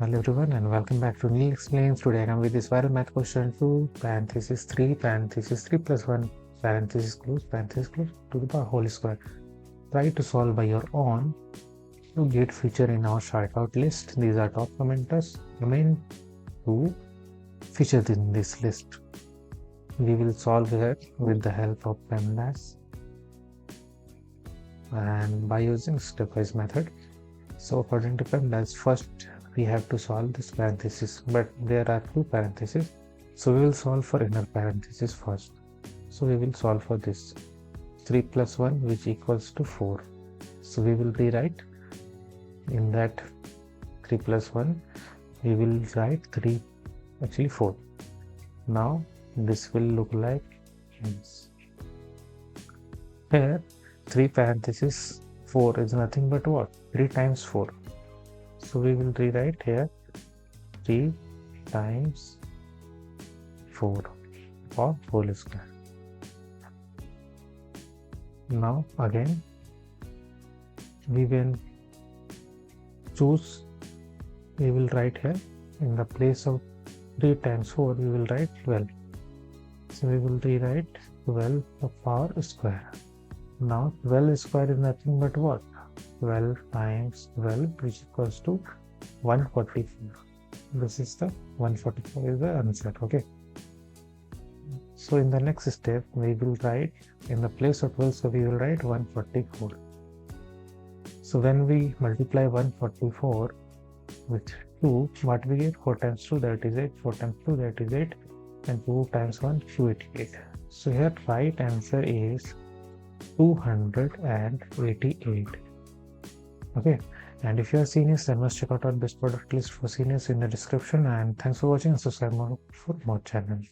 Hello everyone and welcome back to Neil Explains. Today I come with this viral math question 2 parenthesis 3 parenthesis 3 plus 1 parenthesis close to the power whole square. Try to solve by your own. You get feature in our shout out list. These are top commenters. Remain to feature in this list. We will solve here with the help of PEMDAS and by using stepwise method. So according to PEMDAS, first we have to solve this parenthesis, but there are two parentheses, so we will solve for inner parenthesis first. So we will solve for this 3 plus 1 which equals to 4. So we will rewrite in that 3 plus 1 we will write 4. Now this will look like this. Here 3 parenthesis 4 is nothing but what? 3 times 4. So we will rewrite here 3 times 4 for whole square. Now again we will choose, we will write here in the place of 3 times 4 we will write 12. So we will rewrite 12 the power square. Now 12 square is nothing but what? 12 times 12 which equals to 144. This is the 144 is the answer. Okay. So in the next step we will write in the place of 12, so we will write 144. So when we multiply 144 with 2, what we get? 4 times 2 that is 8, 4 times 2 that is 8, and 2 times 1 288. So here right answer is 288. Okay, and if you are seniors, then must check out our best product list for seniors in the description. And thanks for watching and subscribe for more channels.